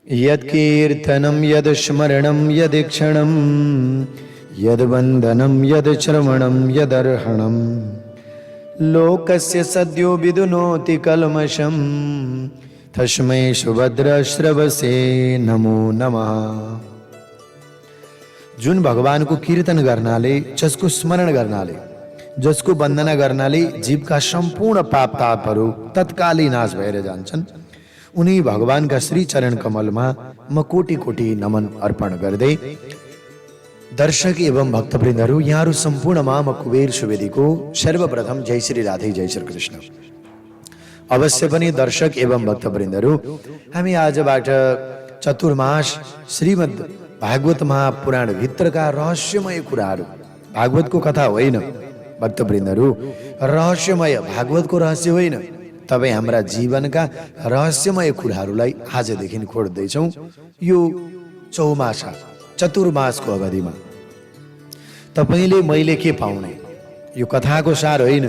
यत्कीर्तनं यद्स्मरणं यदीक्षणं यद्वन्दनं यद्श्रवणं यदर्हणं लोकस्य सद्यो विदुनोति कल्मषं तस्मै सुभद्रश्रवसे नमो नमः। जुन भगवान को कीर्तन गर्नाले, जसको स्मरण गर्नाले, जसको वन्दना गर्नाले जीवका सम्पूर्ण पाप तापहरू तत्कालै नाश भएर जान्छन्, उनी भगवानका श्री चरण कमलमा म कोटि कोटि नमन अर्पण गर्दै दर्शक एवं भक्तवृन्दहरू, यहाँहरू सम्पूर्णमा म कुबेर सुवेदीको सर्वप्रथम जय श्री राधे, जय श्री कृष्ण। अवश्य पनि दर्शक एवं भक्तवृन्दहरू, हामी आजबाट चतुर्मास श्रीमद् भागवत महापुराण भित्रका रहस्यमय कुराहरू, भागवतको कथा होइन भक्तवृन्दहरू, रहस्यमय भागवतको रहस्य होइन, तपाईँ हाम्रा जीवनका रहस्यमय कुराहरूलाई आजदेखि खोज्दैछौँ। यो चौमासा चतुर्मासको अवधिमा तपाईँले मैले के पाउने, यो कथाको सार होइन,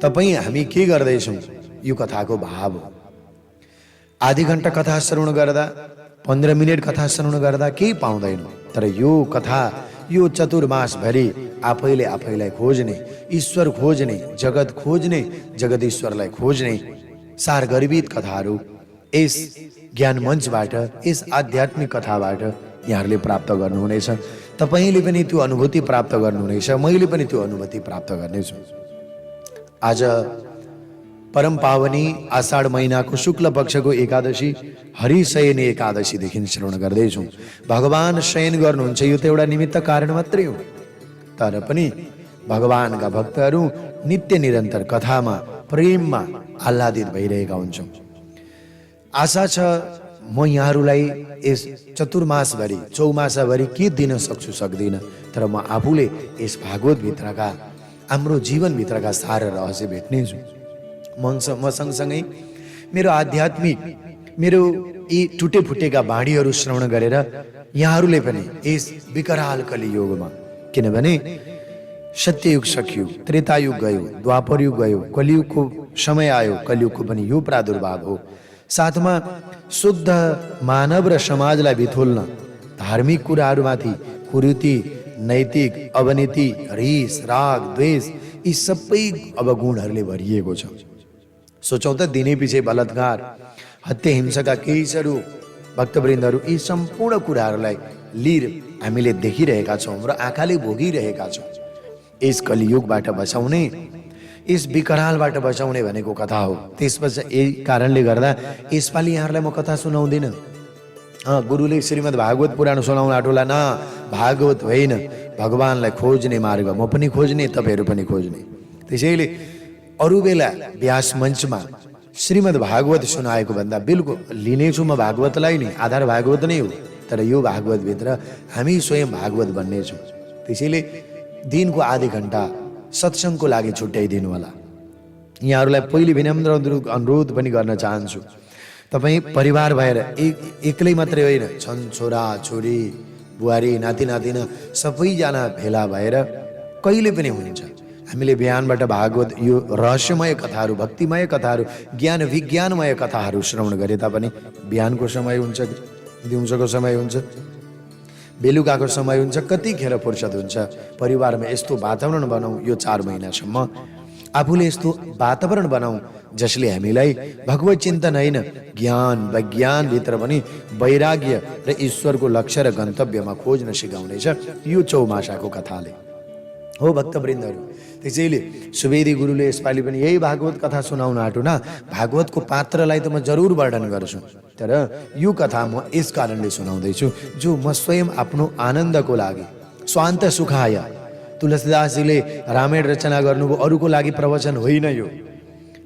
तपाईँ हामी के गर्दैछौँ यो कथाको भाव हो। आधी घण्टा कथा श्रवण गर्दा, 15 मिनट कथा श्रवण गर्दा केही पाउँदैनौँ, तर यो कथा, यो चतुर्मासभरि आफैले आफैलाई खोज्ने, ईश्वर खोज्ने, जगत खोज्ने, जगदीश्वरलाई खोज्ने सारगर्भित कथाहरू यस ज्ञान मञ्चबाट, यस आध्यात्मिक कथाबाट यहाँहरूले प्राप्त गर्नुहुनेछ। तपाईँले पनि त्यो अनुभूति प्राप्त गर्नुहुनेछ, मैले पनि त्यो अनुभूति प्राप्त गर्नेछु। आज परम पावनी आषाढ महिनाको शुक्ल पक्षको एकादशी हरिशयनी एकादशीदेखि श्रवण गर्दैछौँ। भगवान शयन गर्नुहुन्छ, यो त एउटा निमित्त कारण मात्रै हो, तर पनि भगवानका भक्तहरू नित्य निरन्तर कथामा, प्रेममा आह्लादित भइरहेका हुन्छौँ। आशा छ म यहाँहरूलाई यस चतुर्मासभरि, चौमासाभरि के दिन सक्छु सक्दिनँ, तर म आफूले यस भागवतभित्रका, हाम्रो जीवनभित्रका सार रहस्य भेट्नेछु। म सँगसँगै मेरो आध्यात्मिक, मेरो यी टुटे फुटेका बाणीहरू श्रवण गरेर यहाँहरूले पनि यस विकराल कलियुगमा, किनभने सत्ययुग सकियो, त्रेतायुग गयो, द्वापरयुग गयो, कलियुगको समय आयो, कलियुगको पनि यो प्रादुर्भाव हो। साथमा शुद्ध मानव र समाजलाई बिथोल्न धार्मिक कुराहरूमाथि कुरीति, नैतिक अवनीति, रिस, राग, द्वेष, यी सबै अब गुणहरूले भरिएको छ। सोचौँ त, दिनै पछि बलात्कार, हत्या, हिंसाका केसहरू, भक्तवृन्दहरू, यी सम्पूर्ण कुराहरूलाई लिएर हामीले देखिरहेका छौँ र आँखाले भोगिरहेका छौँ। यस कलियुगबाट बचाउने, यस विकरालबाट बचाउने भनेको कथा हो। त्यसपछि यही कारणले गर्दा यसपालि यहाँहरूलाई म कथा सुनाउँदिनँ। गुरुले श्रीमद् भागवत पुराण सुनाउन आँटोला, न, भागवत होइन, भगवानलाई खोज्ने मार्ग म पनि खोज्ने, तपाईँहरू पनि खोज्ने। त्यसैले अरू बेला व्यास मञ्चमा श्रीमद् भागवत सुनाएको भन्दा बिल्कुल लिनेछु म भागवतलाई नै, आधार भागवत नै हो, तर यो भागवतभित्र हामी स्वयं भागवत बन्नेछौँ। त्यसैले दिनको आधी घण्टा सत्सङ्गको लागि छुट्याइदिनु होला। यहाँहरूलाई पहिले विनम्र अनुरोध पनि गर्न चाहन्छु, तपाईँ परिवार भएर एक्लै मात्रै होइन, छन् छोरा छोरी, बुहारी, नाति नातिना सबैजना भेला भएर कहिले पनि हुन्छ हामीले बिहानबाट भागवत, यो रहस्यमय कथाहरू, भक्तिमय कथाहरू, ज्ञान विज्ञानमय कथाहरू श्रवण गरे तापनि बिहानको समय हुन्छ, दिउँसोको समय हुन्छ, बेलुकाको समय हुन्छ, कतिखेर फुर्सद हुन्छ। परिवारमा यस्तो वातावरण बनाऊ, यो 4 महिनासम्म आफूले यस्तो वातावरण बनाऊ जसले हामीलाई भगवत चिन्तन होइन, ज्ञान विज्ञानभित्र पनि वैराग्य र ईश्वरको लक्ष्य र गन्तव्यमा खोज्न सिकाउनेछ यो चौमासाको कथाले हो भक्तवृन्दहरू। त्यसैले सुवेदी गुरुले यसपालि पनि यही भागवत कथा सुनाउन आँटो न। भागवतको पात्रलाई त म जरुर वर्णन गर्छु, तर यो कथा म यस कारणले सुनाउँदैछु जो म स्वयं आफ्नो आनन्दको लागि, स्वान्त सुखाय, तुलसीदासजीले रामायण रचना गर्नुभयो, अरूको लागि प्रवचन होइन यो।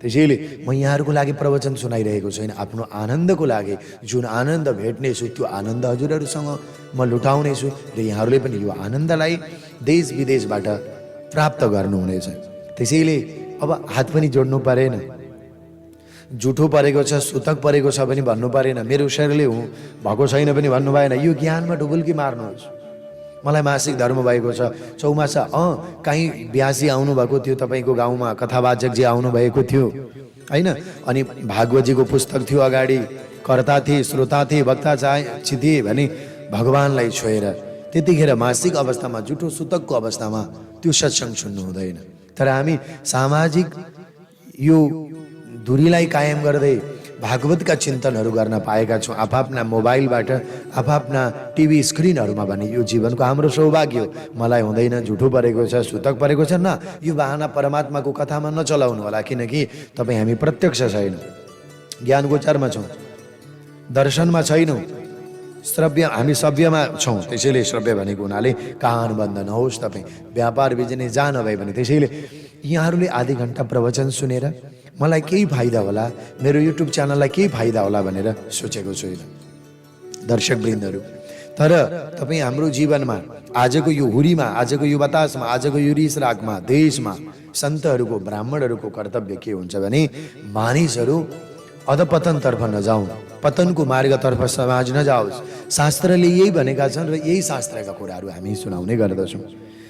त्यसैले म यहाँहरूको लागि प्रवचन सुनाइरहेको छैन, आफ्नो आनन्दको लागि। जुन आनन्द भेट्नेछु त्यो आनन्द हजुरहरूसँग म लुटाउनेछु र यहाँहरूले पनि यो आनन्दलाई देश विदेशबाट प्राप्त गर्नुहुनेछ। त्यसैले अब हात पनि जोड्नु परेन, जुठो परेको छ, सुतक परेको छ पनि भन्नु परेन, मेरो शरीरले भएको छैन पनि भन्नु भएन। यो ज्ञानमा डुबुल्की मार्नुहोस्। मलाई मासिक धर्म भएको छ, चौमासा कहीँ ब्यासी आउनुभएको थियो, तपाईँको गाउँमा कथावाचकजी आउनुभएको थियो होइन, अनि भागवतजीको पुस्तक थियो अगाडि, कर्ता थिए, श्रोता थिए, वक्ता थिए भने भगवानलाई छोएर त्यतिखेर मासिक अवस्थामा, जुठो सुतकको अवस्थामा त्यो सत्सङ्ग सुन्नु हुँदैन। तर हामी सामाजिक यो दूरीलाई कायम गर्दै भागवतका चिन्तनहरू गर्न पाएका छौँ आफ्ना मोबाइलबाट, आफ्ना टिभी स्क्रिनहरूमा भने यो जीवनको हाम्रो सौभाग्य हो। मलाई हुँदैन, झुठो परेको छ, सुतक परेको छ, न यो बहाना परमात्माको कथामा नचलाउनु होला, किनकि तपाईँ हामी प्रत्यक्ष छैनौँ, ज्ञान गोचरमा छौँ, दर्शनमा छैनौँ, श्रव्य हामी सभ्यमा छौँ। त्यसैले श्रव्य भनेको हुनाले कान बन्द नहोस्, तपाईँ व्यापार बिजनेस जहाँ नभए भने। त्यसैले यहाँहरूले आधी घन्टा प्रवचन सुनेर मलाई केही फाइदा होला, मेरो युट्युब च्यानललाई केही फाइदा होला भनेर सोचेको छुइनँ दर्शकवृन्दहरू। तर तपाईँ हाम्रो जीवनमा आजको यो हुरीमा, आजको यो बतासमा, आजको यो रिस रागमा, देशमा सन्तहरूको, ब्राह्मणहरूको कर्तव्य के हुन्छ भने मानिसहरू अधपतनतर्फ नजाउन्, पतनको मार्गतर्फ समाज नजाओस्। शास्त्रले यही भनेका छन् र यही शास्त्रका कुराहरू हामी सुनाउने गर्दछौँ।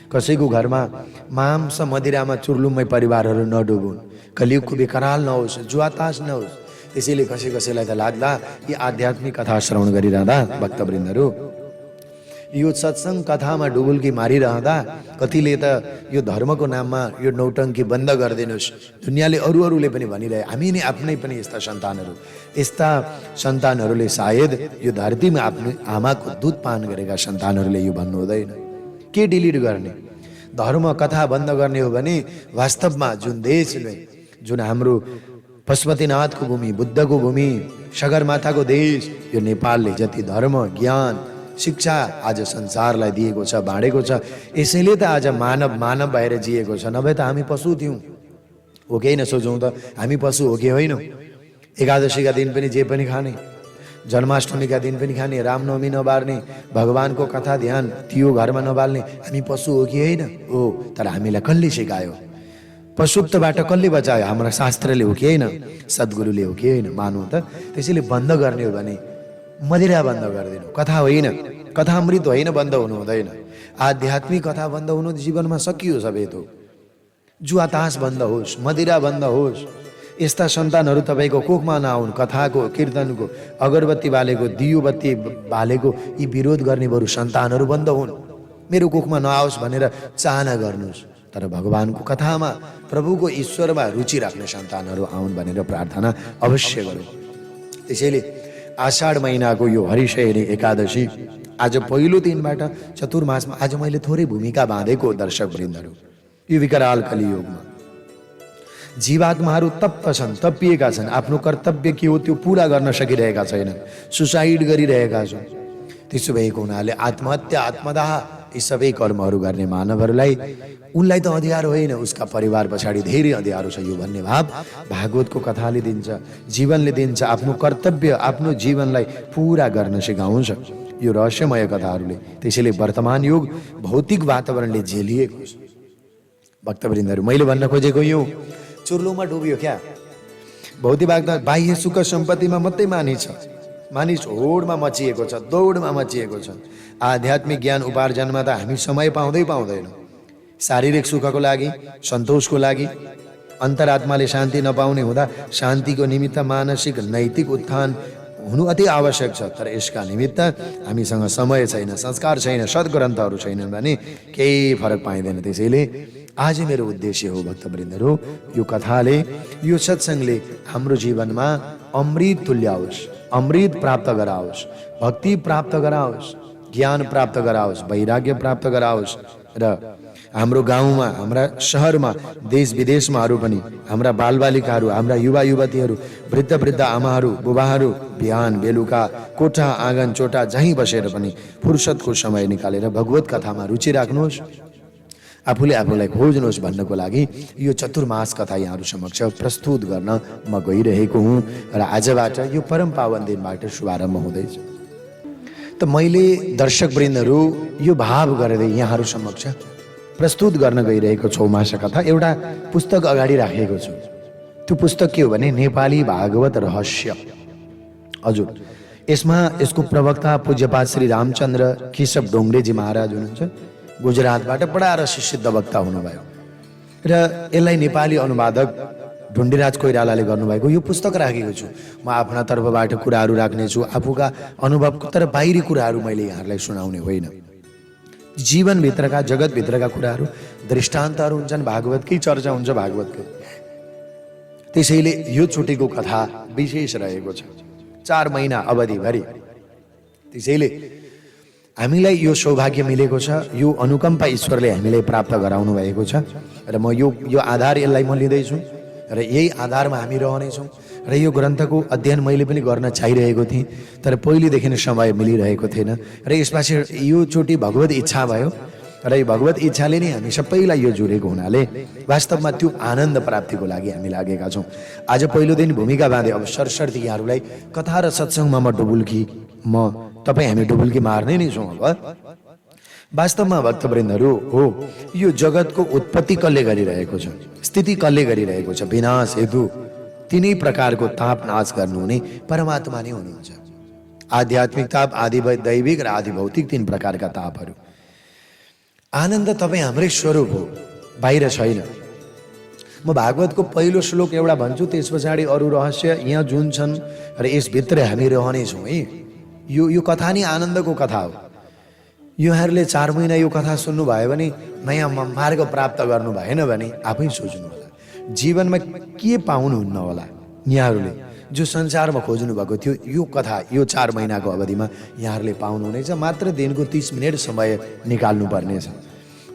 कसैको घरमा मांस मदिरामा चुर्लुम्मै परिवारहरू नडुबुन्, कलियुगको बेकराल नहोस्, जुवातास नहोस्। त्यसैले कसैलाई त लाग्ला यी आध्यात्मिक कथा श्रवण गरिरहँदा भक्तवृन्दहरू, यो सत्सङ्ग कथामा डुबुल्की मारिरहँदा कतिले त यो धर्मको नाममा यो नौटङ्की बन्द गरिदिनुहोस्, दुनियाँले अरूले पनि भनिरहे, हामी नै आफ्नै पनि यस्ता सन्तानहरूले सायद यो धरतीमा आफ्नो आमाको दुध पान गरेका सन्तानहरूले यो भन्नु हुँदैन। के डिलिट गर्ने? धर्म कथा बन्द गर्ने हो भने वास्तवमा जुन देशले, जुन हाम्रो पशुपतिनाथको भूमि, बुद्धको भूमि, सगरमाथाको देश यो नेपालले जति धर्म, ज्ञान, शिक्षा आज संसारलाई दिएको छ, बाँडेको छ, यसैले त आज मानव भएर जिएको छ। नभए त हामी पशु थियौँ, हो कि होइन? सोचौँ त, हामी पशु हो कि होइनौँ? एकादशीका दिन पनि जे पनि खाने, जन्माष्टमीका दिन पनि खाने, रामनवमी नबार्ने, भगवानको कथा ध्यान त्यो घरमा नबाल्ने, हामी पशु हो कि होइन? हो। तर हामीलाई कसले सिकायो? पशुत्वबाट कसले बचायो? हाम्रो शास्त्रले हो कि होइन? सद्गुरुले हो कि होइन? मानौँ त। त्यसैले बन्द गर्ने हो भने मदिरा बन्द गरिदिनु, कथा होइन, कथामृत होइन, बन्द हुनु हुँदैन। आध्यात्मिक कथा बन्द हुनु जीवनमा सकियो सबै थोक। जुवातास बन्द होस्, मदिरा बन्द होस्, यस्ता सन्तानहरू तपाईँको कोखमा नआउन्। कथाको, कीर्तनको, अगरबत्ती बालेको, दियो बत्ती बालेको यी विरोध गर्ने बरु सन्तानहरू बन्द हुन्, मेरो कोखमा नआओस् भनेर चाहना गर्नुहोस्। तर भगवानको कथामा, प्रभुको ईश्वरमा रुचि राख्ने सन्तानहरू आउन् भनेर प्रार्थना अवश्य गरौँ। त्यसैले आषाढ महिनाको यो हरिशयनी एकादशी आज पहिलो दिनबाट चतुर्मासमा आज मैले थोरै भूमिका बाँधेको दर्शकवृन्दहरू, यो विकराल कलियुगमा जीवात्माहरू तप्त छन्, तपिएका छन्, आफ्नो कर्तव्य के हो त्यो पुरा गर्न सकिरहेका छैनन्, सुसाइड गरिरहेका छन्। त्यसो भएको हुनाले आत्महत्या, आत्मदाह यी सबै कर्महरू गर्ने मानवहरूलाई उनलाई त अधिकार होइन, उसका परिवार पछाडि धेरै अधिकार छ यो भन्ने भाव भागवतको कथाले दिन्छ, जीवनले दिन्छ। आफ्नो कर्तव्य, आफ्नो जीवनलाई पुरा गर्न सिकाउँछ यो रहस्यमय कथाहरूले। त्यसैले वर्तमान युग भौतिक वातावरणले झेलिएको छ। भक्तवृन्दहरू, मैले भन्न खोजेको यो चुर्लुमा डुब्यो क्या? भौतिक बाह्य सुख सम्पत्तिमा मात्रै मानिस होडमा मचिएको छ, दौडमा मचिएको छ। आध्यात्मिक ज्ञान उपार्जनमा त हामी समय पाउँदैनौँ। शारीरिक सुखको लागि, सन्तोषको लागि, अन्तरात्माले शान्ति नपाउने हुँदा शान्तिको निमित्त मानसिक नैतिक उत्थान हुनु अति आवश्यक छ। तर यसका निमित्त हामीसँग समय छैन, संस्कार छैन, सद्ग्रन्थहरू छैनन् भने केही फरक पाइँदैन। त्यसैले आज मेरो उद्देश्य हो भक्तवृन्दहरू, यो कथाले, यो सत्सङ्गले हाम्रो जीवनमा अमृत तुल्याओस्, अमृत प्राप्त गराओस्, भक्ति प्राप्त गराओस्, ज्ञान प्राप्त गराओस्, वैराग्य प्राप्त गराओस् र हाम्रो गाउँमा, हाम्रा शहरमा, देश विदेशमाहरू पनि हाम्रा बालबालिकाहरू, हाम्रा युवा युवतीहरू, वृद्ध आमाहरू, बुबाहरू बिहान बेलुका कोठा आँगन चोटा जहीँ बसेर पनि फुर्सदको समय निकालेर भगवत कथामा रुचि राख्नुहोस्, आफूलाई खोज्नुहोस् भन्नको लागि यो चतुर्मास कथा यहाँहरू समक्ष प्रस्तुत गर्न म गइरहेको हुँ। र आजबाट यो परम पावन दिनबाट शुभारम्भ हुँदैछ। त मैले दर्शकवृन्दहरू यो भाव गरेर यहाँहरू समक्ष प्रस्तुत गर्न गइरहेको छौमास कथा एउटा पुस्तक अगाडि राखेको छु। त्यो पुस्तक के हो भने नेपाली भागवत रहस्य। हजुर, यसमा यसको प्रवक्ता पूज्यपाद श्री रामचन्द्र केशव डोङ्ग्रेजी महाराज हुनुहुन्छ, गुजरातबाट बडा र सिद्ध वक्ता हुनुभयो र यसलाई नेपाली अनुवादक ढुण्डीराज कोइरालाले गर्नुभएको यो पुस्तक राखेको छु। म आफ्ना तर्फबाट कुराहरू राख्नेछु, आफूका अनुभवको, तर बाहिरी कुराहरू मैले यहाँहरूलाई सुनाउने होइन। जीवनभित्रका जगतभित्रका कुराहरू दृष्टान्तहरू हुन्छन्, भागवतकै चर्चा हुन्छ भागवतको। त्यसैले यो चोटिको कथा विशेष रहेको छ 4 महिना अवधिभरि। त्यसैले हामीलाई यो सौभाग्य मिलेको छ, यो अनुकम्पा ईश्वरले हामीलाई प्राप्त गराउनु भएको छ र म यो आधार यसलाई म लिँदैछु र यही आधारमा हामी रहनेछौँ। र यो ग्रन्थको अध्ययन मैले पनि गर्न चाहिरहेको थिएँ, तर पहिलेदेखि नै समय मिलिरहेको थिएन र यसपछि यो चोटि भगवत इच्छा भयो र यो भगवत इच्छाले नै हामी सबैलाई यो जोडेको हुनाले वास्तवमा त्यो आनन्द प्राप्तिको लागि हामी लागेका छौँ। आज पहिलो दिन भूमिका बाँधे, अब सरसर्ती यहाँहरूलाई कथा र सत्सङ्गमा तपाईँ हामी डुबुल्की मार्ने नै छौँ। अब वास्तवमा भक्तवृन्दहरू हो, यो जगतको उत्पत्ति कसले गरिरहेको छ, स्थिति कसले गरिरहेको छ, विनाश हेतु तिनै प्रकारको ताप नाश गर्नुहुने परमात्मा नै हुनुहुन्छ। आध्यात्मिक ताप, आदि दैविक र आदि भौतिक 3 प्रकारका तापहरू। आनन्द तपाईँ हाम्रै स्वरूप हो, बाहिर छैन। म भागवतको पहिलो श्लोक एउटा भन्छु, त्यस पछाडि अरू रहस्य यहाँ जुन छन् र यसभित्र हामी रहनेछौँ है। यो कथा नै आनन्दको कथा हो। यहाँहरूले 4 महिना यो कथा सुन्नुभयो भने, नयाँ मार्ग प्राप्त गर्नु भएन भने आफै सोच्नु होला जीवनमा के पाउनुहुन्न होला। यहाँहरूले जो संसारमा खोज्नु भएको थियो यो कथा यो 4 महिनाको अवधिमा यहाँहरूले पाउनुहुनेछ। मात्र दिनको 30 मिनट समय निकाल्नु पर्नेछ।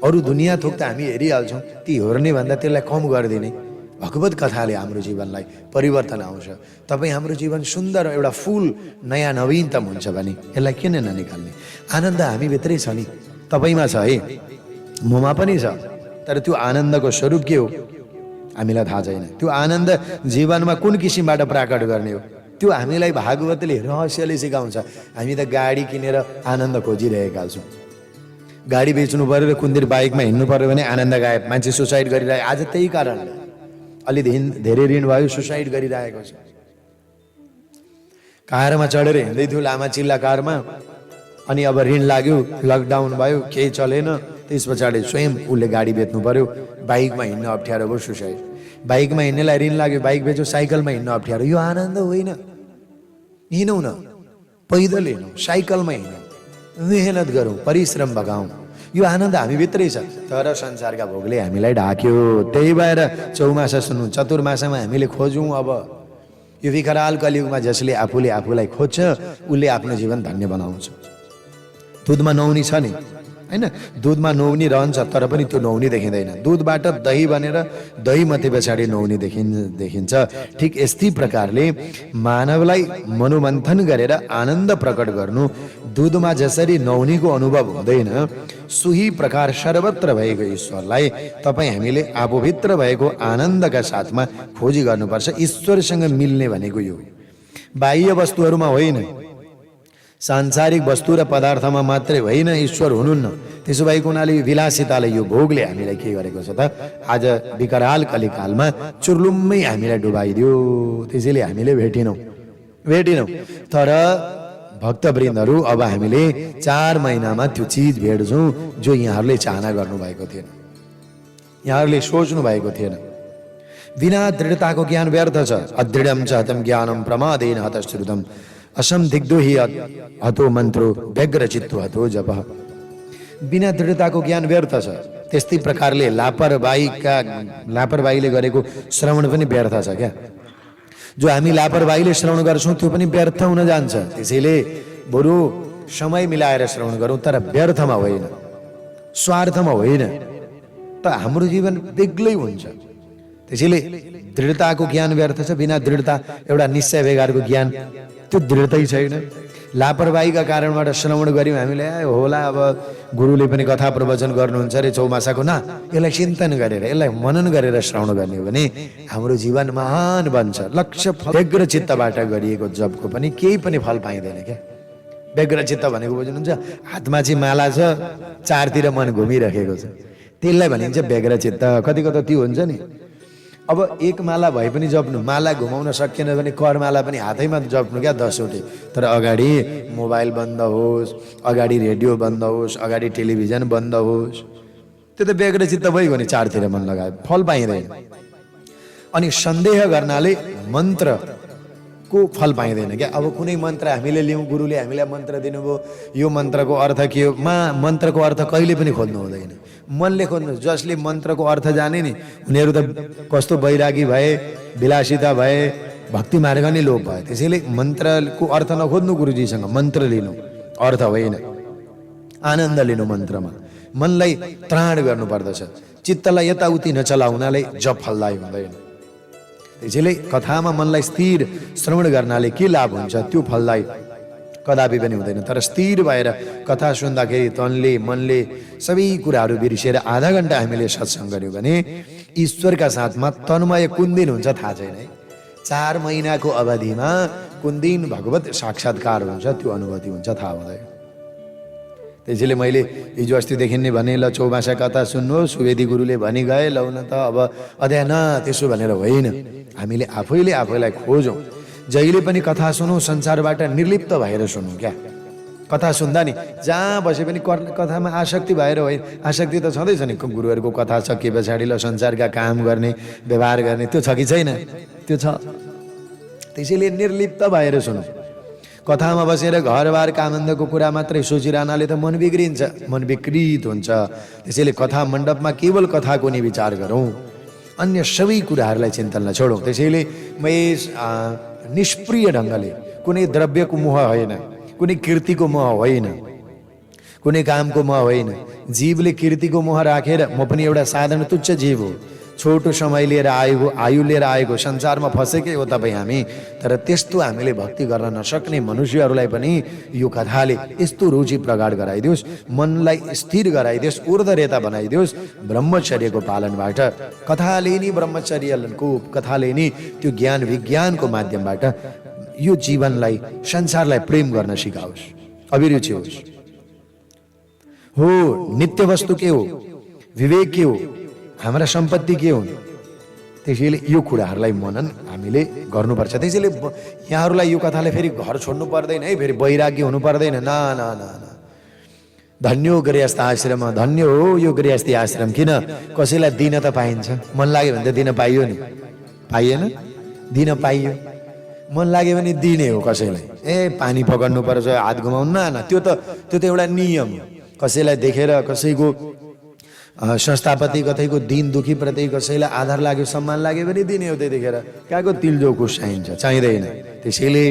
अरू दुनियाँ थोक त हामी हेरिहाल्छौँ, ती हेर्ने भन्दा त्यसलाई कम गरिदिने। भगवत कथाले हाम्रो जीवनलाई परिवर्तन आउँछ। तपाईँ हाम्रो जीवन सुन्दर एउटा फुल नयाँ नवीनतम हुन्छ भने यसलाई किन ननिकाल्ने? आनन्द हामीभित्रै छ नि, तपाईँमा छ है, ममा पनि छ, तर त्यो आनन्दको स्वरूप के हो हामीलाई थाहा छैन। त्यो आनन्द जीवनमा कुन किसिमबाट प्राकट गर्ने हो त्यो हामीलाई भागवतले रहस्यले सिकाउँछ। हामी त गाडी किनेर आनन्द खोजिरहेका छौँ। गाडी बेच्नु पर्यो र कुन्दिर बाइकमा हिँड्नु पर्यो भने आनन्द गायब, मान्छे सुसाइड गरिरहेको। आज त्यही कारणले अलि धेरै ऋण भयो, सुसाइड गरिरहेको छ। कारमा चढेर हिँड्दै थियो लामा चिल्ला कारमा, अनि अब ऋण लाग्यो, लकडाउन भयो, केही चलेन, त्यस पछाडि स्वयं उसले गाडी बेच्नु पर्यो, बाइकमा हिँड्न अप्ठ्यारो भयो, सुसाइड। बाइकमा हिँड्नेलाई ऋण लाग्यो, बाइक बेच्यो, साइकलमा हिँड्न अप्ठ्यारो। यो आनन्द होइन। हिँडौँ न, पैदल हिँडौँ, साइकलमा हिँडौँ, मेहनत गरौँ, परिश्रम भगाउँ। यो आनन्द हामीभित्रै छ, तर संसारका भोगले हामीलाई ढाक्यो। त्यही भएर चौमासा सुन्नु, चतुर्मासामा हामीले खोजौँ। अब यो विकराल कलियुगमा जसले आफूलाई खोज्छ उसले आफ्नो जीवन धन्य बनाउँछ। दुधमा नौनी छ नि हैन, दुधमा नौनी रहन्छ तर पनि त्यो नौनी देखिँदैन। दुधबाट दही बनेर दही माथि पछाडि नौनी देखिन्छ। ठिक यस्तै प्रकारले मानवलाई मनोमन्थन गरेर आनन्द प्रकट गर्नु, दुधमा जसरी नौनीको अनुभव हुँदैन सोही प्रकार सर्वत्र भएको ईश्वरलाई तपाईँ हामीले आफूभित्र भएको आनन्दका साथमा खोजी गर्नुपर्छ। ईश्वरसँग मिल्ने भनेको यो बाह्य वस्तुहरूमा होइन, सांसारिक वस्तु र पदार्थमा मात्रै होइन, ईश्वर हुनुहुन्न। त्यसो भएको हुनाले विलासिताले यो भोगले हामीलाई के गरेको छ त, आज विकराल कलिकालमा चुर्लुम्मै हामीलाई डुबाइदियो। त्यसैले हामीले भेटिनौँ। तर भक्तवृन्दहरू अब हामीले 4 महिनामा त्यो चिज भेट्छौँ जो यहाँहरूले चाहना गर्नुभएको थिएन, यहाँहरूले सोच्नु भएको थिएन। बिना दृढताको ज्ञान व्यर्थ छ। अदृढम च हतम ज्ञानम प्रमादेन हतश्रुतम असंदिग्धो हि हतो मन्त्रो व्यग्र चित्तो हतो जप। बिना दृढताको ज्ञान व्यर्थ छ। त्यस्तै प्रकारले लापरवाहीले गरेको श्रवण पनि व्यर्थ छ क्या। जो हामी लापरवाहीले श्रवण गर्छौँ त्यो पनि व्यर्थ हुन जान्छ। त्यसैले बरु समय मिलाएर श्रवण गरौँ, तर व्यर्थमा होइन, स्वार्थमा होइन, त हाम्रो जीवन बेग्लै हुन्छ। त्यसैले दृढताको ज्ञान व्यर्थ छ। बिना दृढता एउटा निश्चय बेगारको ज्ञान त्यो दृढतै छैन। लापरवाहीका कारणबाट श्रवण गऱ्यौँ हामीले, होला अब गुरुले पनि कथा प्रवचन गर्नुहुन्छ अरे चौमासाको, न यसलाई चिन्तन गरेर यसलाई मनन गरेर श्रवण गर्ने हो भने हाम्रो जीवन महान बन्छ। लक्ष्य व्यग्र चित्तबाट गरिएको जपको पनि केही पनि फल पाइँदैन क्या। व्यग्र चित्त भनेको बुझ्नुहुन्छ, हातमा चाहिँ माला छ, चारतिर मन घुमिरहेको छ, त्यसलाई भनिन्छ व्यग्र चित्त। कति त्यो हुन्छ नि। अब एक माला भए पनि जप्नु, माला घुमाउन सकिएन भने करमाला पनि हातैमा जप्नु क्या 10 वटै। तर अगाडि मोबाइल बन्द होस्, अगाडि रेडियो बन्द होस्, अगाडि टेलिभिजन बन्द होस्, त्यो त व्यग्र चित्त भइगयो नि। चारतिर मन लगायो, फल पाइँदैन। अनि सन्देह गर्नाले मन्त्रको फल पाइँदैन क्या। अब कुनै मन्त्र हामीले लियौँ, गुरुले हामीलाई मन्त्र दिनुभयो, यो मन्त्रको अर्थ के हो, मन्त्रको अर्थ कहिले पनि खोज्नु हुँदैन, मनले खोज्नु। जसले मन्त्रको अर्थ जाने नि उनीहरू त कस्तो वैरागी भए, विलासिता भए, भक्ति मार्ग नै लोप भयो। त्यसैले मन्त्रको अर्थ नखोज्नु, गुरुजीसँग मन्त्र लिनु, अर्थ होइन। आनन्द लिनु मन्त्रमा, मनलाई त्राण गर्नुपर्दछ, चित्तलाई यताउति नचलाउनाले जप फलदायी हुँदैन। त्यसैले कथामा मनलाई स्थिर श्रवण गर्नाले के लाभ हुन्छ, त्यो फलदायी कदापि पनि हुँदैन। तर स्थिर भएर कथा सुन्दाखेरि तनले मनले सबै कुराहरू बिर्सिएर आधा घन्टा हामीले सत्सङ्ग गर्यौँ भने ईश्वरका साथमा तन्मय कुन दिन हुन्छ थाहा छैन है। 4 महिनाको अवधिमा कुन दिन भगवत साक्षात्कार हुन्छ त्यो अनुभूति हुन्छ थाहा हुँदैन। त्यसैले मैले हिजो अस्तिदेखि नै भने, ल चौमासा कथा सुन्नु, सुवेदी गुरुले भनी गए, लौ न त अब अध्ययन त्यसो भनेर होइन। हामीले आफैले आफैलाई खोजौँ। जहिले पनि कथा सुनौँ संसारबाट निर्लिप्त भएर सुनौँ क्या। कथा सुन्दा नि जहाँ बसे पनि कथामा आसक्ति भएर होइन। आसक्ति त छँदैछ नि, गुरुहरूको कथा सकिए पछाडि ल संसारका काम गर्ने, व्यवहार गर्ने, त्यो छ कि छैन? त्यो छ। त्यसैले निर्लिप्त भएर सुनौँ। कथामा बसेर घरबार कामन्दको कुरा मात्रै सोचिरहनाले त मन बिग्रिन्छ, मन विकृत हुन्छ। त्यसैले कथा मण्डपमा केवल कथाको नै विचार गरौँ, अन्य सबै कुराहरूलाई चिन्तनलाई छोडौँ। त्यसैले म निष्प्रिय ढङ्गले, कुनै द्रव्यको मोह होइन, कुनै कीर्तिको मोह होइन, कुनै कामको मोह होइन। जीवले कीर्तिको मोह राखेर म पनि एउटा साधारण तुच्छ जीव हो, छोटो समय लिएर आएको, आयु लिएर आएको, संसारमा फसेकै हो तपाईँ हामी। तर त्यस्तो हामीले भक्ति गर्न नसक्ने मनुष्यहरूलाई पनि यो कथाले यस्तो रुचि प्रगाड गराइदियोस्, मनलाई स्थिर गराइदियोस्, ऊर्ध्वरेता बनाइदियोस्। ब्रह्मचर्यको पालनबाट, कथाले नि ब्रह्मचर्यको कथाले नि त्यो ज्ञान विज्ञानको माध्यमबाट यो जीवनलाई, संसारलाई प्रेम गर्न सिकाओस्, अभिरुचि होस्। हो नित्य वस्तु के हो, विवेक के हो, हाम्रा सम्पत्ति के हुन्, त्यसैले यो कुराहरूलाई मनन हामीले गर्नुपर्छ। त्यसैले यहाँहरूलाई यो कथाले फेरि घर छोड्नु पर्दैन है, फेरि वैराग्य हुनु पर्दैन। ना ना ना ना, धन्य हो गृहस्थ आश्रम, धन्य हो यो गृहस्थी आश्रम। किन? कसैलाई दिन त पाइन्छ, मन लाग्यो भने त दिन पाइयो नि, पाइएन? दिन पाइयो, मन लाग्यो भने दिने हो कसैलाई। पानी पकड्नु पर्छ, हात घुमाउनु, ना, त्यो त एउटा नियम हो। कसैलाई देखेर, कसैको संस्थापति, कतैको दिन दुखी प्रति कसैलाई आधार लाग्यो, सम्मान लाग्यो भने दिने हो। त्यतिखेर कहाँको तिलजो कुछ चाहिँदैन। त्यसैले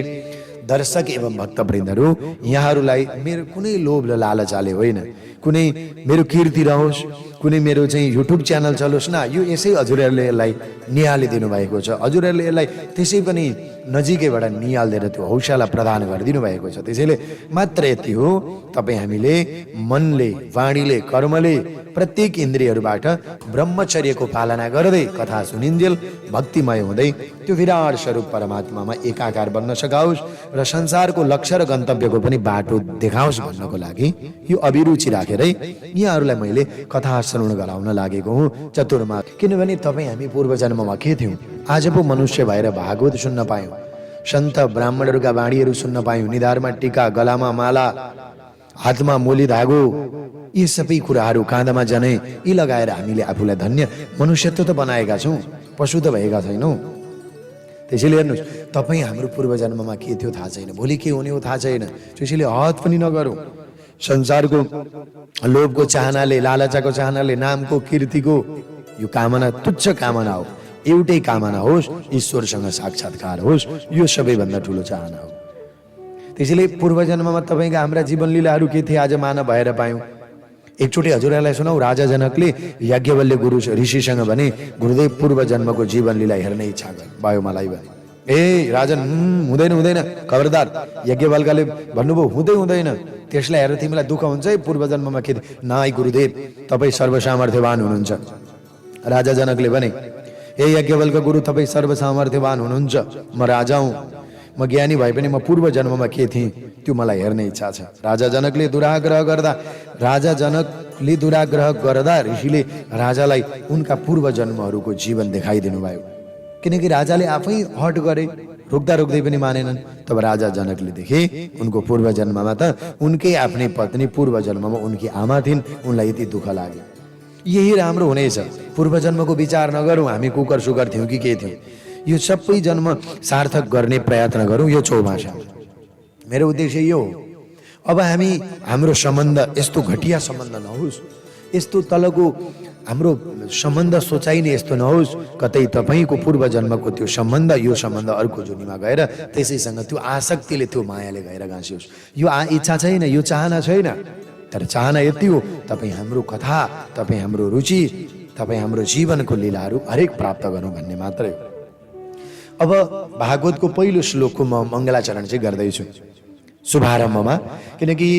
दर्शक एवं भक्तवृन्दहरू, यहाँहरूलाई मेरो कुनै लोभ र लालचाले होइन, कुनै मेरो कीर्ति रहोस्, कुनै मेरो चाहिँ युट्युब च्यानल चलोस् न, यो यसै हजुरहरूले यसलाई निहालिदिनु भएको छ। हजुरहरूले यसलाई त्यसै पनि नजिकैबाट निहालिदिएर त्यो हौसला प्रदान गरिदिनु भएको छ। त्यसैले मात्र यति हो, तपाईँ हामीले मनले, वाणीले, कर्मले, प्रत्येक इन्द्रियहरूबाट ब्रह्मचर्यको पालना गर्दै कथा सुनिन्जेल भक्तिमय हुँदै त्यो विराट स्वरूप परमात्मामा एकाकार बन्न सकाओस् र संसारको लक्ष्य र गन्तव्यको पनि बाटो देखाओस् भन्नको लागि यो अभिरुचि राखेरै यहाँहरूलाई मैले कथा श्रवण गराउन लागेको हुँ चतुर्मास। किनभने तपाईँ हामी पूर्व जन्ममा के थियौँ, आज पो मनुष्य भएर भागवत सुन्न पायौँ, सन्त ब्राह्मणहरूका वाणीहरू सुन्न पायौँ, निधारमा टीका, गलामा माला, हातमा मोली धागो, यी सबै कुराहरू, काँधमा जनै, यी लगाएर हामीले आफूलाई धन्य मनुष्यत्व त बनाएका छौँ, पशु त भएका छैनौँ। त्यसैले हेर्नुहोस्, तपाईँ हाम्रो पूर्व जन्ममा के थियो थाहा छैन, भोलि के हुने हो थाहा छैन। त्यसैले हद पनि नगरौँ। संसारको लोभको चाहनाले, लालचाको चाहनाले, नामको, कीर्तिको यो कामना तुच्छ कामना हो। एउटै कामना होस्, ईश्वरसँग साक्षात्कार होस्, यो सबैभन्दा ठुलो चाहना हो। त्यसैले पूर्व जन्ममा तपाईँका हाम्रा जीवन लीलाहरू के थिए आज मानव भएर पायौँ। एकचोटि हजुरहरूलाई सुनाऊ, राजा जनकले याज्ञवल्क्य गुरु ऋषिसँग भने, गुरुदेव पूर्व जन्मको जीवन लीला हेर्ने इच्छा भयो मलाई भने। राजन, हुँदैन हुँदैन, खबरदार। याज्ञवल्क्यले भन्नुभयो हुँदैन, त्यसलाई हेरेर तिमीलाई दुःख हुन्छ है, पूर्व जन्ममा के थिए। नाइ गुरुदेव, तपाईँ सर्वसामर्थ्यवान हुनुहुन्छ। राजा जनकले भने, याज्ञवल्क्य गुरु, तपाईँ सर्वसामर्थ्यवान हुनुहुन्छ, म राजा हुँ, म ज्ञानी भए पनि म पूर्व जन्ममा के थिएँ त्यो मलाई हेर्ने इच्छा छ। राजा जनकले दुराग्रह गर्दा ऋषिले राजालाई उनका पूर्व जन्महरूको जीवन देखाइदिनु भयो। किनकि राजाले आफै हट गरे, रोक्दै पनि मानेनन्। तब राजा जनकले देखे उनको पूर्व जन्ममा त उनकै आफ्नै पत्नी पूर्व जन्ममा उनकी आमा थिइन्, उनलाई यति दुःख लाग्यो। यही राम्रो हुनेछ। पूर्व जन्मको विचार नगरौँ, हामी कुकर सुकर थियौँ कि के थियौँ। यो सबै जन्म सार्थक गर्ने प्रयत्न गरौँ यो चौमासा। मेरो उद्देश्य यो हो। अब हाम्रो सम्बन्ध यस्तो घटिया सम्बन्ध नहोस्, यस्तो तलको हाम्रो सम्बन्ध सोचाइ नै यस्तो नहोस् कतै तपाईँको पूर्व जन्मको त्यो सम्बन्ध यो सम्बन्ध अर्को जोनीमा गएर त्यसैसँग त्यो आसक्तिले त्यो मायाले गएर गाँसियोस्। यो इच्छा छैन, यो चाहना छैन, तर चाहना यति हो तपाईँ हाम्रो कथा, तपाईँ हाम्रो रुचि, तपाईँ हाम्रो जीवनको लीलाहरू हरेक प्राप्त गरौँ भन्ने मात्रै हो। अब भागवतको पहिलो श्लोकको म मङ्गलाचरण चाहिँ गर्दैछु शुभारम्भमा, किनकि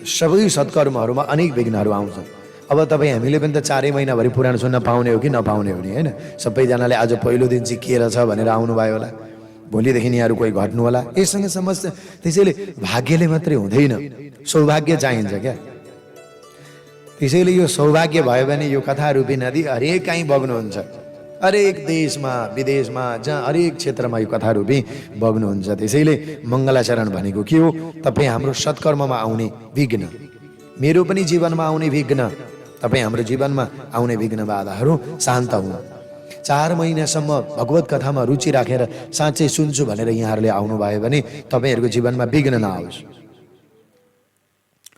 सबै सत्कर्महरूमा अनेक विघ्नहरू आउँछन्। अब तपाईँ हामीले पनि त 4 महिनाभरि पुराण सुन्न पाउने हो कि नपाउने हो नि, होइन? सबैजनाले आज पहिलो दिन चाहिँ के रहेछ भनेर आउनुभयो होला, भोलिदेखि यहाँहरू कोही घट्नु होला, यससँग समस्या। त्यसैले भाग्यले मात्रै हुँदैन, सौभाग्य चाहिन्छ क्या। त्यसैले यो सौभाग्य भयो भने यो कथा रूपी नदी हरेक कहीँ बग्नुहुन्छ, हरेक देशमा विदेशमा जहाँ हरेक क्षेत्रमा यो कथा रूपी बग्नुहुन्छ। त्यसैले मङ्गलाचरण भनेको के हो? तपाईँ हाम्रो सत्कर्ममा आउने विघ्न, मेरो पनि जीवनमा आउने विघ्न, तपाईँ हाम्रो जीवनमा आउने विघ्न बाधाहरू शान्त हुन्। 4 महिनासम्म भगवत कथामा रुचि राखेर साँच्चै सुन्छु भनेर यहाँहरूले आउनुभयो भने तपाईँहरूको जीवनमा विघ्न नआओस्।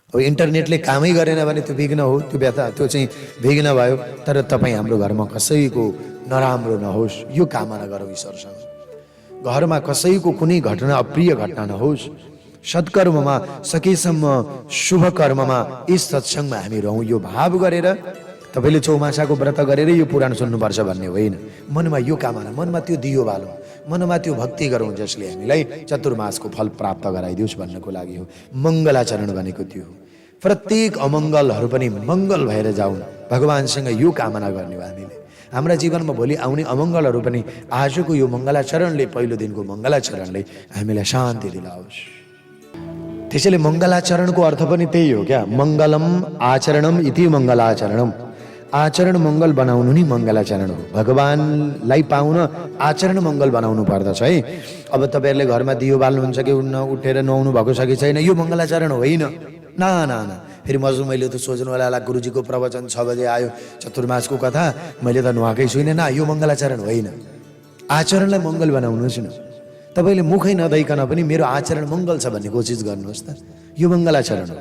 अब इन्टरनेटले कामै गरेन भने त्यो विघ्न हो, त्यो व्यथा, त्यो चाहिँ विघ्न भयो। तर तपाईँ हाम्रो घरमा कसैको नराम्रो नहोस् यो कामना गरौँ ईश्वरसँग। घरमा कसैको कुनै घटना, अप्रिय घटना नहोस्। सत्कर्ममा सकेसम्म शुभ कर्ममा यस सत्सङ्गमा हामी रहौँ, यो भाव गरेर तपाईँले चौमासाको व्रत गरेर यो पुराण सुन्नुपर्छ भन्ने होइन। मनमा यो कामना, मनमा त्यो दियो बालौँ, मनमा त्यो भक्ति गरौँ जसले हामीलाई चतुर्मासको फल प्राप्त गराइदियोस् भन्नको लागि हो। मङ्गलाचरण भनेको त्यो हो। प्रत्येक अमङ्गलहरू पनि मङ्गल भएर जाउन्, भगवान्सँग यो कामना गर्ने हो हामीले। हाम्रा जीवनमा भोलि आउने अमङ्गलहरू पनि आजको यो मङ्गलाचरणले, पहिलो दिनको मङ्गलाचरणले हामीलाई शान्ति दिलाओस्। त्यसैले मङ्गलाचरणको अर्थ पनि त्यही हो क्या, मङ्गलम आचरणम इति मङ्गलाचरणम। आचरण मङ्गल बनाउनु नि मङ्गलाचरण हो। भगवान्लाई पाउन आचरण मङ्गल बनाउनु पर्दछ है। अब तपाईँहरूले घरमा दियो बाल्नुहुन्छ कि उठेर नुहाउनु भएको छ कि छैन, यो मङ्गलाचरण होइन। ना ना ना, फेरि मैले त सोच्नु होला गुरुजीको प्रवचन 6 बजे आयो चतुर्मासको कथा, मैले त नुहाएकै छुइनँ, ना यो मङ्गलाचरण होइन। आचरणलाई मङ्गल बनाउनुहोस् न। तपाईँले मुखै नदैकन पनि मेरो आचरण मङ्गल छ भन्ने कोसिस गर्नुहोस् त, यो मङ्गलाचरण हो।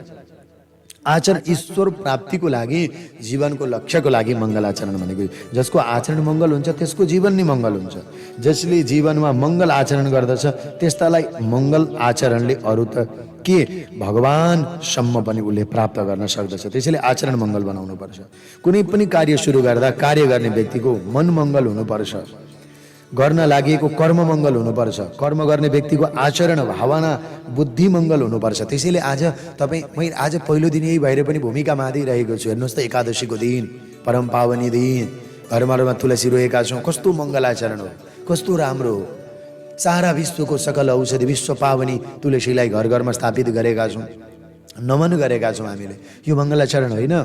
आचरण ईश्वर प्राप्तिको लागि, जीवनको लक्ष्यको लागि मङ्गलाचरण भनेको। जसको आचरण मङ्गल हुन्छ त्यसको जीवन नै मङ्गल हुन्छ। जसले जीवनमा मङ्गल आचरण गर्दछ त्यस्तालाई मङ्गल आचरणले अरू त के भगवानसम्म पनि उसले प्राप्त गर्न सक्दछ। त्यसैले आचरण मङ्गल बनाउनुपर्छ। कुनै पनि कार्य सुरु गर्दा कार्य गर्ने व्यक्तिको मन मङ्गल हुनुपर्छ, गर्न लागेको कर्म मङ्गल हुनुपर्छ, कर्म गर्ने व्यक्तिको आचरण, भावना, बुद्धि मङ्गल हुनुपर्छ। त्यसैले मैले आज पहिलो दिन यही भएर पनि भूमिका मादिरहेको छु। हेर्नुहोस् त, एकादशीको दिन, परम पावनी दिन, घरमा तुलसी रोएका छौँ, कस्तो मङ्गलाचरण हो, कस्तो राम्रो हो। सारा विश्वको सकल औषधि, विश्व पावनी तुलसीलाई घर घरमा स्थापित गरेका छौँ, नमन गरेका छौँ हामीले। यो मङ्गलाचरण होइन?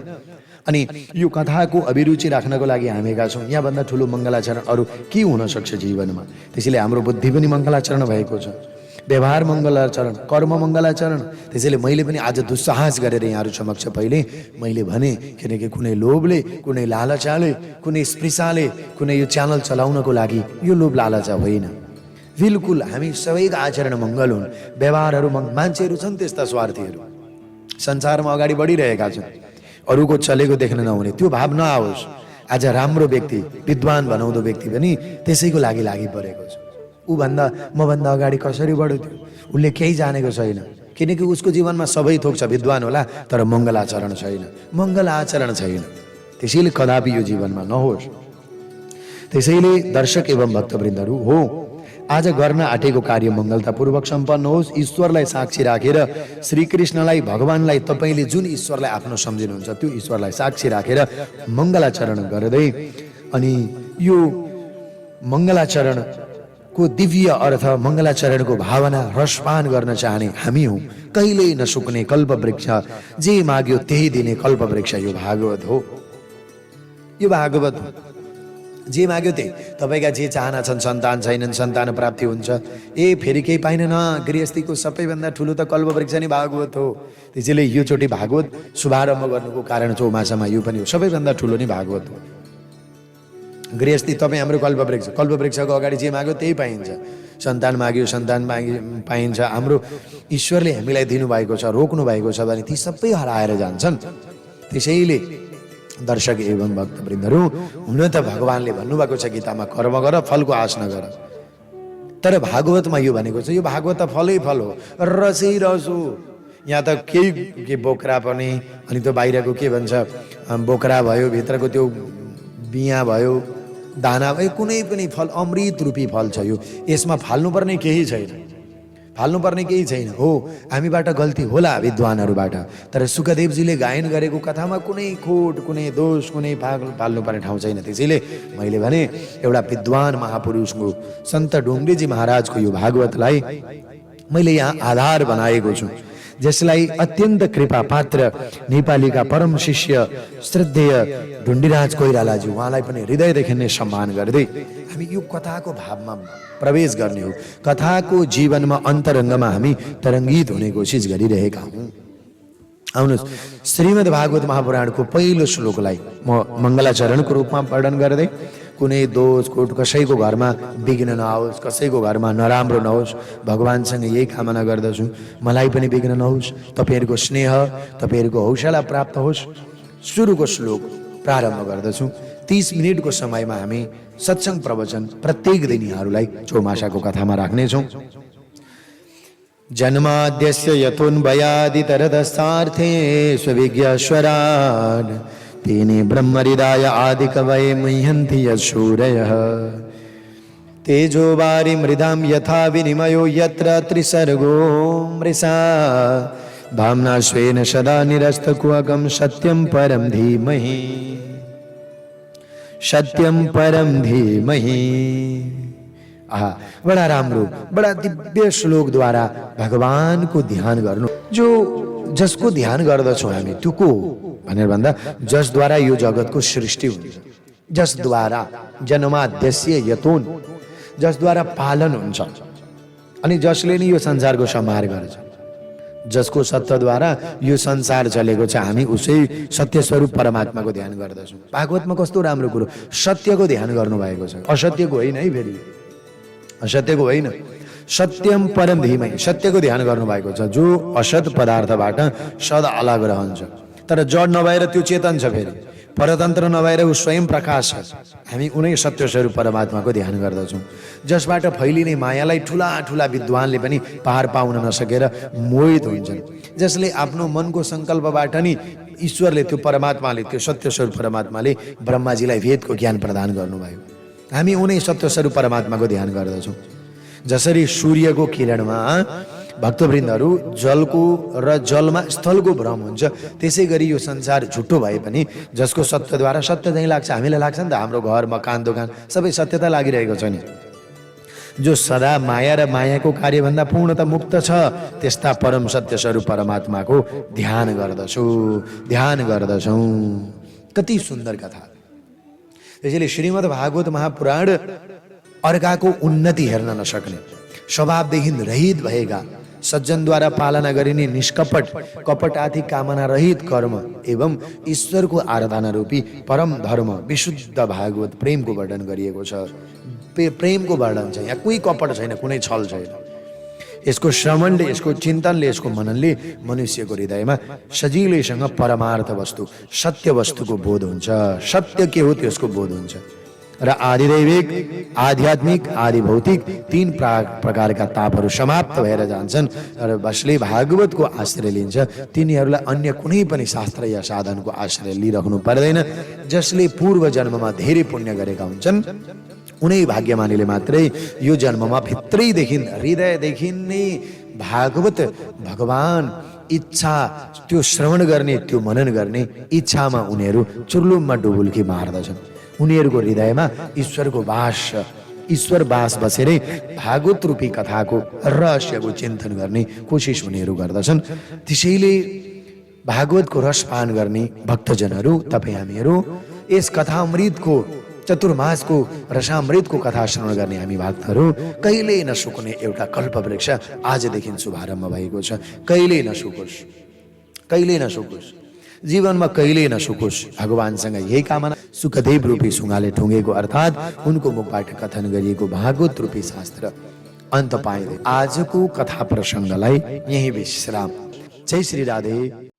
अनि यो कथाको अभिरुचि राख्नको लागि हामीका छौँ। यहाँभन्दा ठुलो मङ्गलाचरण अरू के हुनसक्छ जीवनमा? त्यसैले हाम्रो बुद्धि पनि मङ्गलाचरण भएको छ, व्यवहार मङ्गलाचरण, कर्म मङ्गलाचरण। त्यसैले मैले पनि आज दुस्साहस गरेर यहाँहरू समक्ष पहिले मैले भने, किनकि कुनै लोभले, कुनै लालचाले, कुनै स्पृशाले, कुनै यो च्यानल चलाउनको लागि यो लोभ लालचा होइन। बिल्कुल हामी सबैको आचरण मङ्गल हुन्, व्यवहारहरू मान्छेहरू छन् त्यस्ता स्वार्थीहरू संसारमा अगाडि बढिरहेका छन्, अरूको चलेको देख्न नहुने, त्यो भाव नआओस्। आज राम्रो व्यक्ति, विद्वान बनाउँदो व्यक्ति पनि त्यसैको लागि परेको छ। मभन्दा अगाडि कसरी बढ्यो त्यो, उसले केही जानेको छैन, किनकि उसको जीवनमा सबै थोक छ, विद्वान होला तर मङ्गल आचरण छैन, मङ्गल आचरण छैन। त्यसैले कदापि यो जीवनमा नहोस्। त्यसैले दर्शक एवं भक्तवृन्दहरू हो, आज गर्न आँटेको कार्य मङ्गलतापूर्वक सम्पन्न होस्। ईश्वरलाई साक्षी राखेर, श्रीकृष्णलाई, भगवान्लाई, तपाईँले जुन ईश्वरलाई आफ्नो सम्झिनुहुन्छ त्यो ईश्वरलाई साक्षी राखेर मङ्गलाचरण गर्दै, अनि यो मङ्गलाचरणको दिव्य अर्थ, मङ्गलाचरणको भावना रसपान गर्न चाहने हामी हौँ। कहिल्यै नसुक्ने कल्पवृक्ष, जे माग्यो त्यही दिने कल्पवृक्ष यो भागवत हो। यो भागवत हो। जे माग्यो त्यही, तपाईँका जे चाहना छन्, सन्तान छैनन्, सन्तान प्राप्ति हुन्छ, फेरि केही पाइनन्, गृहस्थीको सबैभन्दा ठुलो त कल्पवृक्ष नै भागवत हो। त्यसैले योचोटि भागवत शुभारम्भ गर्नुको कारण चौमासामा यो पनि हो, सबैभन्दा ठुलो नै भागवत हो। गृहस्थी तपाईँ हाम्रो कल्पवृक्ष, कल्पवृक्षको अगाडि जे माग्यो त्यही पाइन्छ। सन्तान माग्यो सन्तान पाइन्छ। हाम्रो ईश्वरले हामीलाई दिनुभएको छ, रोक्नु भएको छ भने ती सबै हराएर जान्छन्। त्यसैले दर्शक एवं भक्तवृन्दहरू, हुन त भगवानले भन्नुभएको छ गीतामा, कर्म गर फलको आश नगर। तर भागवतमा यो भनेको छ, यो भागवत त फलै फल हो, रसै रस हो। यहाँ त केही के बोक्रा पनि, अनि त्यो बाहिरको के भन्छ बोक्रा भयो, भित्रको त्यो बिया भयो, दाना भयो, कुनै पनि फल अमृत रूपी फल छ यो। यसमा फाल्नुपर्ने केही छैन, फाल्नुपर्ने केही छैन। हो, हामीबाट गल्ती होला विद्वानहरूबाट, तर सुखदेवजीले गायन गरेको कथामा कुनै खोट, कुनै दोष, कुनै फाल्नुपर्ने ठाउँ छैन। त्यसैले मैले भने एउटा विद्वान महापुरुषको सन्त डोङ्ग्रेजी महाराजको यो भागवतलाई मैले यहाँ आधार बनाएको छु, जसलाई अत्यन्त कृपा पात्र नेपालीका परम शिष्य श्रद्धेय ढुण्डिराज कोइरालाजी, उहाँलाई पनि हृदयदेखि नै सम्मान गर्दै हामी यो कथाको भावमा प्रवेश गर्ने हो। कथाको जीवनमा अन्तरङ्गमा हामी तरङ्गित हुने कोसिस गरिरहेका हौँ। आउनुहोस्, श्रीमद् भागवत महापुराणको पहिलो श्लोकलाई म मङ्गलाचरणको रूपमा वर्णन गर्दै, कुनै दोष खोट कसैको घरमा विघ्न नआओस्, कसैको घरमा नराम्रो नहोस्, भगवानसँग यही कामना गर्दछु। मलाई पनि विघ्न नहोस्, तपाईँहरूको स्नेह, तपाईँहरूको हौसला प्राप्त होस्। सुरुको श्लोक प्रारम्भ गर्दछु। 30 मिनटको समयमा हामी सत्सङ्ग प्रवचन प्रत्येक दिन यहाँहरूलाई चौमासाको कथामा राख्नेछौँ। जन्माद्यस्य यतोन्वयादितरदस्थार्थे स्वविज्ञश्वरान् तेने ब्रह्महृदाय आदिकवये मुह्यन्ति यशूरयः तेजो वारि मृदां यथा विनिमयो यत्र त्रिसर्गो मृषा भाम्ना स्वेन सदा निरस्तकुहकं सत्यं परं धीमहि, सत्यं परं धीमहि। बड़ा राम्रो, बड़ा दिव्य श्लोक द्वारा भगवान को ध्यान गर्नु। जो जसको ध्यान गर्दछौँ हामी त्यो को भनेर भन्दा, जसद्वारा यो जगतको सृष्टि हुन्छ, जसद्वारा जन्माद्यस्य यतोन, जसद्वारा पालन हुन्छ, अनि जसले नै यो संसारको संहार गर्छ, जसको सत्यद्वारा यो संसार चलेको छ, हामी उसै सत्य स्वरूप परमात्माको ध्यान गर्दछौँ। भागवतमा कस्तो राम्रो कुरो, सत्यको ध्यान गर्नुभएको छ, असत्यको होइन है, फेरि असत्यको होइन, सत्यम परम धीमहि, सत्यको ध्यान गर्नुभएको छ, जो असत पदार्थबाट सदा अलग रहन्छ। तर जड नभएर त्यो चेतन छ, फेरि परतन्त्र नभएर ऊ स्वयं प्रकाश छ। हामी उनै सत्य स्वरूप परमात्माको ध्यान गर्दछौँ, जसबाट फैलिने मायालाई ठुला ठुला विद्वानले पनि पार पाउन नसकेर मोहित हुन्छन्। जसले आफ्नो मनको सङ्कल्पबाट नि ईश्वरले, त्यो परमात्माले, त्यो सत्य स्वरूप परमात्माले ब्रह्माजीलाई वेदको ज्ञान प्रदान गर्नुभयो। हामी उनै सत्य स्वरूप परमात्माको ध्यान गर्दछौँ। जसरी सूर्यको किरणमा भक्तवृन्दहरू जलको र जलमा स्थलको भ्रम हुन्छ, त्यसै गरी यो संसार झुटो भए पनि जसको सत्यद्वारा सत्य चाहिँ लाग्छ, हामीलाई लाग्छ नि त, हाम्रो घर मकान दोकान सबै सत्यता लागिरहेको छ नि। जो सदा माया र मायाको कार्यभन्दा पूर्णतः मुक्त छ, त्यस्ता परम सत्य स्वरूप परमात्माको ध्यान गर्दछौँ। कति सुन्दर कथा। त्यसैले श्रीमद् भागवत महापुराण अर्काको उन्नति हेर्न नसक्ने, स्वभावदेखि रहित भएका, सज्जनद्वारा पालना गरिने निष्कपट कपटाथि कामना रहित कर्म एवं ईश्वरको आराधना रूपी परम धर्म विशुद्ध भागवत प्रेमको वर्णन गरिएको छ। प्रेमको वर्णन छ, यहाँ कुनै कपट छैन, कुनै छल छैन। यसको श्रवणले, यसको चिन्तनले, यसको मननले मनुष्यको हृदयमा सजिलैसँग परमार्थ वस्तु, सत्य वस्तुको बोध हुन्छ। सत्य के हो त्यसको बोध हुन्छ। र आदिदैविक, आध्यात्मिक, आदि भौतिक 3 प्रकारका तापहरू समाप्त भएर जान्छन्। र जसले भागवतको आश्रय लिन्छ तिनीहरूलाई अन्य कुनै पनि शास्त्र या साधनको आश्रय लिइराख्नु पर्दैन। जसले पूर्व जन्ममा धेरै पुण्य गरेका हुन्छन्, उनै भाग्यमानीले मात्रै यो जन्ममा भित्रैदेखि, हृदयदेखि नै भागवत भगवान इच्छा, त्यो श्रवण गर्ने, त्यो मनन गर्ने इच्छामा उनीहरू चुर्लुममा डुबुल्की मार्दछन्। उनीहरूको हृदयमा ईश्वरको वास, ईश्वर वास बसेरै भागवत रूपी कथाको रहस्यको चिन्तन गर्ने कोसिस उनीहरू गर्दछन्। त्यसैले भागवतको रसपान गर्ने भक्तजनहरू, तपाईँ हामीहरू यस कथामृतको चतुर्मासको रसामृतको कथा श्रवण गर्ने हामी भक्तहरू कहिले नसुक्ने एउटा कल्पवृक्ष आजदेखि शुभारम्भ भएको छ। कहिले नसुकोस्, कहिले नसुकोस्, जीवनमा कहिले नसुकोस्, भगवानसँग यही कामना। सुखदेव रूपी सुँगाले ठुङ्गेको अर्थात् उनको मुखबाट कथन गरिएको भागवत रूपी शास्त्र अन्त पाइँदै आजको कथा प्रसङ्गलाई यही विश्राम। जय श्री राधे।